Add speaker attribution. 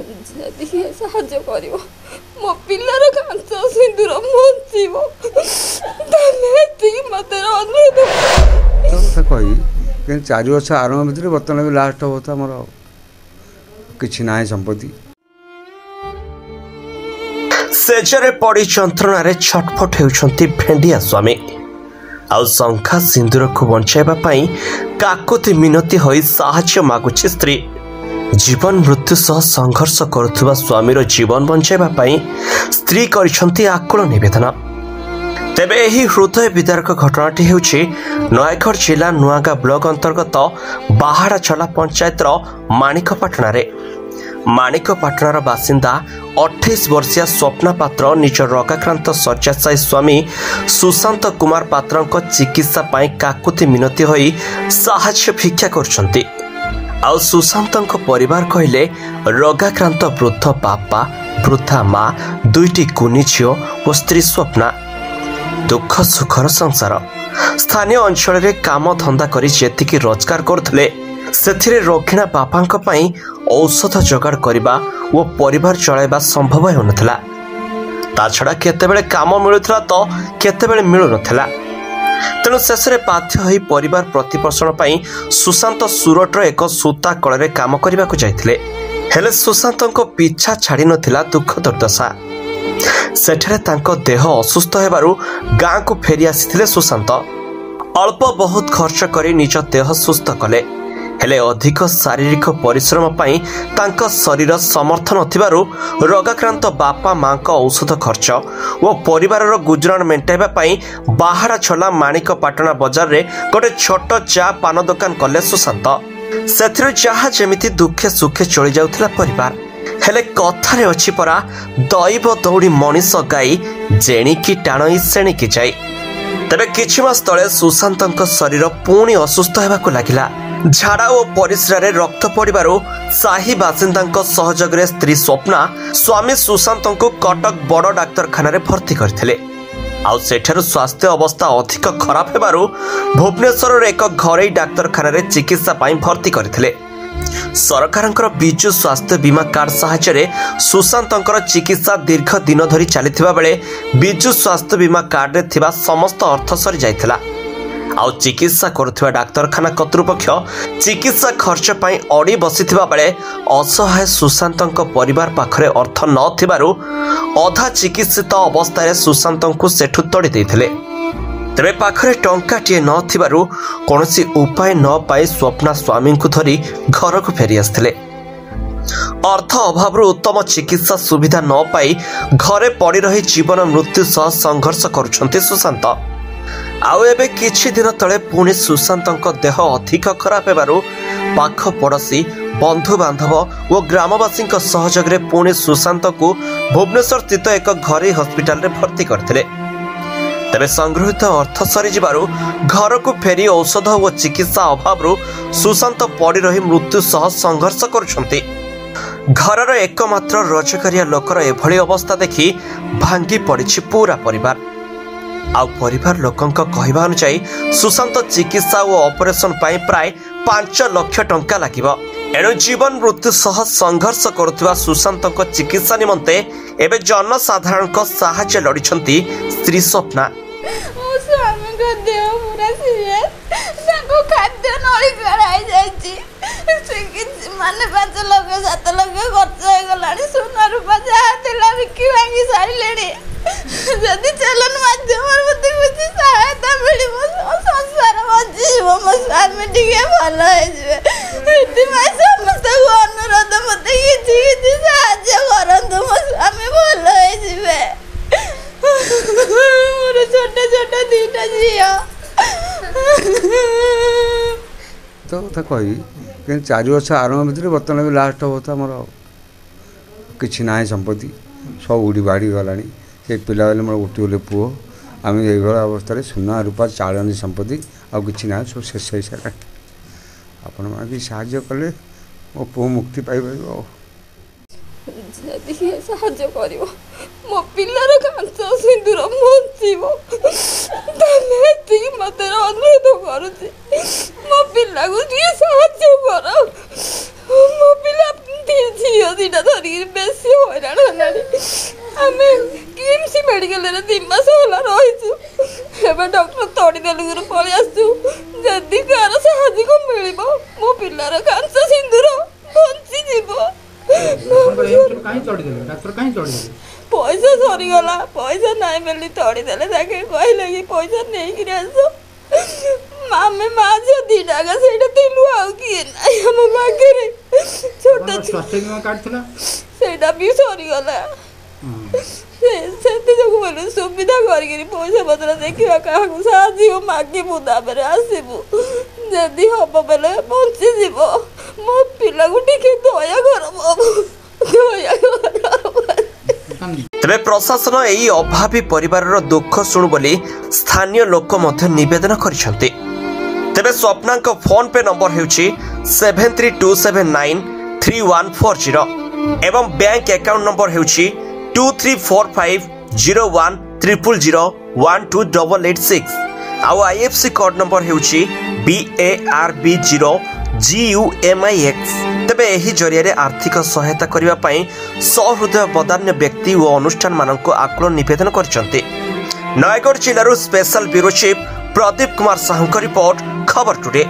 Speaker 1: ଯଦି କିଏ ସାହାଯ୍ୟ କରିବ ମୋ ପିଲାର କାଞ୍ଚ ସିନ୍ଦୁର ବଞ୍ଚିବ ତମେ ଏତିକି ମୋତେ ଅନୁରୋଧ
Speaker 2: କଥା କହିବି କିନ୍ତୁ 4 ବର୍ଷ ଆରମ୍ଭ ଭିତରେ ବର୍ତ୍ତମାନ ବି ଲାଷ୍ଟ ହେବ ତ ଆମର କିଛି ନାହିଁ ସମ୍ପତ୍ତି।
Speaker 3: ସେଜରେ ପଡ଼ି ଯନ୍ତ୍ରଣାରେ ଛଟଫଟ ହେଉଛନ୍ତି ଭେଣ୍ଡିଆ ସ୍ୱାମୀ। ଆଉ ଶଙ୍ଖା ସିନ୍ଦୁରକୁ ବଞ୍ଚାଇବା ପାଇଁ କାକୁତି ମିନତି ହୋଇ ସାହାଯ୍ୟ ମାଗୁଛି ସ୍ତ୍ରୀ। ଜୀବନ ମୃତ୍ୟୁ ସହ ସଂଘର୍ଷ କରୁଥିବା ସ୍ୱାମୀର ଜୀବନ ବଞ୍ଚାଇବା ପାଇଁ ସ୍ତ୍ରୀ କରିଛନ୍ତି ଆକୁଳ ନିବେଦନ। ତେବେ ଏହି ହୃଦୟ ବିଦାରକ ଘଟଣାଟି ହେଉଛି ନୟାଗଡ଼ ଜିଲ୍ଲା ନୂଆଗାଁ ବ୍ଲକ ଅନ୍ତର୍ଗତ ବାହାଡ଼ାଚଲା ପଞ୍ଚାୟତର ମାଣିକପାଟଣାରେ। ମାଣିକପାଟଣାର ବାସିନ୍ଦା 28 ବର୍ଷିୟା ସ୍ୱପ୍ନା ପାତ୍ର ନିଜ ରୋଗାକ୍ରାନ୍ତ ଶଯ୍ୟାଶାୟୀ ସ୍ୱାମୀ ସୁଶାନ୍ତ କୁମାର ପାତ୍ରଙ୍କ ଚିକିତ୍ସା ପାଇଁ କାକୁତି ମିନତି ହୋଇ ସାହାଯ୍ୟ ଭିକ୍ଷା କରୁଛନ୍ତି। ଆଉ ସୁଶାନ୍ତଙ୍କ ପରିବାର କହିଲେ ରୋଗାକ୍ରାନ୍ତ ବୃଦ୍ଧ ବାପା, ବୃଦ୍ଧା ମା, 2ଟି କୁନି ଝିଅ ଓ ସ୍ତ୍ରୀ ସ୍ୱପ୍ନା। ଦୁଃଖ ସୁଖର ସଂସାର। ସ୍ଥାନୀୟ ଅଞ୍ଚଳରେ କାମ ଧନ୍ଦା କରି ଯେତିକି ରୋଜଗାର କରୁଥିଲେ ସେଥିରେ ରୋଗିଣା ବାପାଙ୍କ ପାଇଁ ଔଷଧ ଯୋଗାଡ଼ କରିବା ଓ ପରିବାର ଚଳାଇବା ସମ୍ଭବ ହେଉନଥିଲା। ତା ଛଡ଼ା କେତେବେଳେ କାମ ମିଳୁଥିଲା ତ କେତେବେଳେ ମିଳୁନଥିଲା। ତେଣୁ ଶେଷରେ ବାଧ୍ୟ ହୋଇ ପରିବାର ପ୍ରତିପୋଷଣ ପାଇଁ ସୁଶାନ୍ତ ସୁରଟର ଏକ ସୂତା କଳରେ କାମ କରିବାକୁ ଯାଇଥିଲେ। ହେଲେ ସୁଶାନ୍ତଙ୍କ ପିଛା ଛାଡ଼ି ନଥିଲା ଦୁଃଖ ଦୁର୍ଦ୍ଦଶା। ସେଠାରେ ତାଙ୍କ ଦେହ ଅସୁସ୍ଥ ହେବାରୁ ଗାଁକୁ ଫେରି ଆସିଥିଲେ ସୁଶାନ୍ତ। ଅଳ୍ପ ବହୁତ ଖର୍ଚ୍ଚ କରି ନିଜ ଦେହ ସୁସ୍ଥ କଲେ। ହେଲେ ଅଧିକ ଶାରୀରିକ ପରିଶ୍ରମ ପାଇଁ ତାଙ୍କ ଶରୀର ସମର୍ଥ ନଥିବାରୁ ରୋଗାକ୍ରାନ୍ତ ବାପା ମାଙ୍କ ଔଷଧ ଖର୍ଚ୍ଚ ଓ ପରିବାରର ଗୁଜୁରାଣ ମେଣ୍ଟାଇବା ପାଇଁ ବାହାଡ଼ାଛଲା ମାଣିକପାଟଣା ବଜାରରେ ଗୋଟେ ଛୋଟ ଚା ପାନ ଦୋକାନ କଲେ ସୁଶାନ୍ତ। ସେଥିରୁ ଯାହା ଯେମିତି ଦୁଃଖେ ସୁଖେ ଚଳି ଯାଉଥିଲା ପରିବାର। ହେଲେ କଥାରେ ଅଛି ପରା, ଦୈବ ଦୌଡ଼ି ମଣିଷ ଗାଇ ଜେଣିକି ଟାଣଇ ସେଣିକି ଯାଇ। ତେବେ କିଛି ମାସ ତଳେ ସୁଶାନ୍ତଙ୍କ ଶରୀର ପୁଣି ଅସୁସ୍ଥ ହେବାକୁ ଲାଗିଲା। ଝାଡ଼ା ଓ ପରିସ୍ରାରେ ରକ୍ତ ପଡ଼ିବାରୁ ସାହି ବାସିନ୍ଦାଙ୍କ ସହଯୋଗରେ ସ୍ତ୍ରୀ ସ୍ୱପ୍ନା ସ୍ୱାମୀ ସୁଶାନ୍ତଙ୍କୁ କଟକ ବଡ଼ ଡାକ୍ତରଖାନାରେ ଭର୍ତ୍ତି କରିଥିଲେ। ଆଉ ସେଠାରୁ ସ୍ୱାସ୍ଥ୍ୟ ଅବସ୍ଥା ଅଧିକ ଖରାପ ହେବାରୁ ଭୁବନେଶ୍ୱରର ଏକ ଘରୋଇ ଡାକ୍ତରଖାନାରେ ଚିକିତ୍ସା ପାଇଁ ଭର୍ତ୍ତି କରିଥିଲେ। ସରକାରଙ୍କର ବିଜୁ ସ୍ୱାସ୍ଥ୍ୟ ବୀମା କାର୍ଡ ସାହାଯ୍ୟରେ ସୁଶାନ୍ତଙ୍କର ଚିକିତ୍ସା ଦୀର୍ଘ ଦିନ ଧରି ଚାଲିଥିବା ବେଳେ ବିଜୁ ସ୍ୱାସ୍ଥ୍ୟ ବୀମା କାର୍ଡରେ ଥିବା ସମସ୍ତ ଅର୍ଥ ସରିଯାଇଥିଲା। ଆଉ ଚିକିତ୍ସା କରୁଥିବା ଡାକ୍ତରଖାନା କର୍ତ୍ତୃପକ୍ଷ ଚିକିତ୍ସା ଖର୍ଚ୍ଚ ପାଇଁ ଅଡ଼ି ବସିଥିବା ବେଳେ ଅସହାୟ ସୁଶାନ୍ତଙ୍କ ପରିବାର ପାଖରେ ଅର୍ଥ ନଥିବାରୁ ଅଧା ଚିକିତ୍ସିତ ଅବସ୍ଥାରେ ସୁଶାନ୍ତଙ୍କୁ ସେଠୁ ତଡ଼ି ଦେଇଥିଲେ। ତେବେ ପାଖରେ ଟଙ୍କାଟିଏ ନଥିବାରୁ କୌଣସି ଉପାୟ ନ ପାଇ ସ୍ୱପ୍ନା ସ୍ୱାମୀଙ୍କୁ ଧରି ଘରକୁ ଫେରି ଆସିଥିଲେ। ଅର୍ଥ ଅଭାବରୁ ଉତ୍ତମ ଚିକିତ୍ସା ସୁବିଧା ନ ପାଇ ଘରେ ପଡ଼ି ରହି ଜୀବନ ମୃତ୍ୟୁ ସହ ସଂଘର୍ଷ କରୁଛନ୍ତି ସୁଶାନ୍ତ। ଆଉ ଏବେ କିଛି ଦିନ ତଳେ ପୁଣି ସୁଶାନ୍ତଙ୍କ ଦେହ ଅଧିକ ଖରାପ ହେବାରୁ ପାଖ ପଡ଼ୋଶୀ, ବନ୍ଧୁବାନ୍ଧବ ଓ ଗ୍ରାମବାସୀଙ୍କ ସହଯୋଗରେ ପୁଣି ସୁଶାନ୍ତଙ୍କୁ ଭୁବନେଶ୍ୱର ସ୍ଥିତ ଏକ ଘରୋଇ ହସ୍ପିଟାଲରେ ଭର୍ତ୍ତି କରିଥିଲେ। ତେବେ ସଂଗୃହୀତ ଅର୍ଥ ସରିଯିବାରୁ ଘରକୁ ଫେରି ଔଷଧ ଓ ଚିକିତ୍ସା ଅଭାବରୁ ସୁଶାନ୍ତ ପଡ଼ି ରହି ମୃତ୍ୟୁ ସହ ସଂଘର୍ଷ କରୁଛନ୍ତି। ଘରର ଏକମାତ୍ର ରୋଜଗାରିଆ ଲୋକର ଏଭଳି ଅବସ୍ଥା ଦେଖି ଭାଙ୍ଗି ପଡ଼ିଛି ପୁରା ପରିବାର। ଆଉ ପରିବାର ଲୋକଙ୍କ କହିବା ଅନୁଯାୟୀ ସୁଶାନ୍ତ ଚିକିତ୍ସା ଓ ଅପରେସନ ପାଇଁ ପ୍ରାୟ 5 ଲକ୍ଷ ଟଙ୍କା ଲାଗିବ। ଏଣୁ ଜୀବନ ମୃତ୍ୟୁ ସହ ସଂଘର୍ଷ କରୁଥିବା ସୁଶାନ୍ତଙ୍କ ଚିକିତ୍ସା ନିମନ୍ତେ ଏବେ ଜନସାଧାରଣଙ୍କ ସାହାଯ୍ୟ ଲୋଡ଼ିଛନ୍ତି ସ୍ତ୍ରୀ ସ୍ୱପ୍ନା।
Speaker 1: ମୋ ସ୍ୱାମୀଙ୍କ ଦେହ ପୁରା ସିରିୟସ୍, ତାଙ୍କୁ ଖାଦ୍ୟ ନଳି ବେଳାଇ ଯାଇଛି। ମାନେ 5 ଲକ୍ଷ 7 ଲକ୍ଷ ଖର୍ଚ୍ଚ ହେଇଗଲାଣି। ସୁନା ରୂପା ଯାହା ଥିଲା ବିକି ଭାଙ୍ଗି ସାରିଲେଣି। ଯଦି ଚାଲନ ମାଧ୍ୟମରେ ମୋତେ କିଛି ସହାୟତା ମିଳିବ, ମୋ ସଂସାର ବଞ୍ଚିଯିବ, ମୋ ସ୍ୱାମୀ ଟିକେ ଭଲ ହେଇଯିବେ। ସେଥିପାଇଁ ସମସ୍ତଙ୍କୁ ଅନୁରୋଧ, ମୋତେ କିଛି କିଛି ସାହାଯ୍ୟ କରନ୍ତୁ, ମୋ ସ୍ୱାମୀ ଭଲ ହେଇଯିବେ। ମୋର ଛୋଟ ଛୋଟ 2ଟା ଝିଅ।
Speaker 2: ତ କଥା କହିବି କିନ୍ତୁ 4 ବର୍ଷ ଆରମ୍ଭ ଭିତରେ ବର୍ତ୍ତମାନ ବି ଲାଷ୍ଟ ହେବ ତ ଆମର କିଛି ନାହିଁ ସମ୍ପତ୍ତି। ସବୁ ଉଡ଼ି ବାଡ଼ି ଗଲାଣି। ସେ ପିଲାବେଳେ ମୋର ଗୋଟିଏ ବୋଲି ପୁଅ। ଆମେ ଏଇଭଳିଆ ଅବସ୍ଥାରେ ସୁନା ରୂପା ଚାଳନ୍ତି ସମ୍ପତ୍ତି ଆଉ କିଛି ନାହିଁ, ସବୁ ଶେଷ ହେଇସାରିଲାଣି। ଆପଣମାନେ ବି ସାହାଯ୍ୟ କଲେ ମୋ ପୁଅ ମୁକ୍ତି ପାଇପାରିବ।
Speaker 1: ଯଦି କିଏ ସାହାଯ୍ୟ କରିବ ମୋ ପିଲାର କାଞ୍ଚ ସିନ୍ଦୁର ବଞ୍ଚିବ ତମେ ଏତିକି ମୋତେ ଅନୁରୋଧ କରୁଛି। ମୋ ପିଲାକୁ ଟିକେ ସାହାଯ୍ୟ କର। ମୋ ପିଲା झील दुटा धरिक बेस हईराण आम किमसी मेडिकल 3 मास होला रहीचु एवं डॉक्टर तड़ी तेलुगु पलि आसु जदि कार साहय को मिल मो पिलार कांच सिंदूर बंची जीव पैसा सरीगला पैसा नाई बेली तड़ी देले कहले कि पैसा नहीं कि आस आमे माँ झी दीटा से किए ना छोट भी सरीगला बोले सुविधा कर पैसा पत्र देखा क्या साहय मागिबू आसबू जदि हम बेले बंची जीव मो पिला को दया कर दया कर।
Speaker 3: तेरे प्रशासन यही अभावी परिवार दुख शुणु बोली स्थानीय लोक निवेदन करिसेंति। तेरे स्वप्ना फोन पे नंबर हेउछि 7327931140 एवं बैंक अकाउंट नंबर हेउछि 23450100012886 आउ IFC कोड नंबर हेउछि BARB0GUMIX। तेबे एही जरिया आर्थिक सहायता करने पाई सहृदय बदान्य व्यक्ति और अनुष्ठान मानक आकुल निवेदन करछन्ते। नयगढ़ जिलूर special bureau chief Pradeep Kumar Sahu report Khabar today.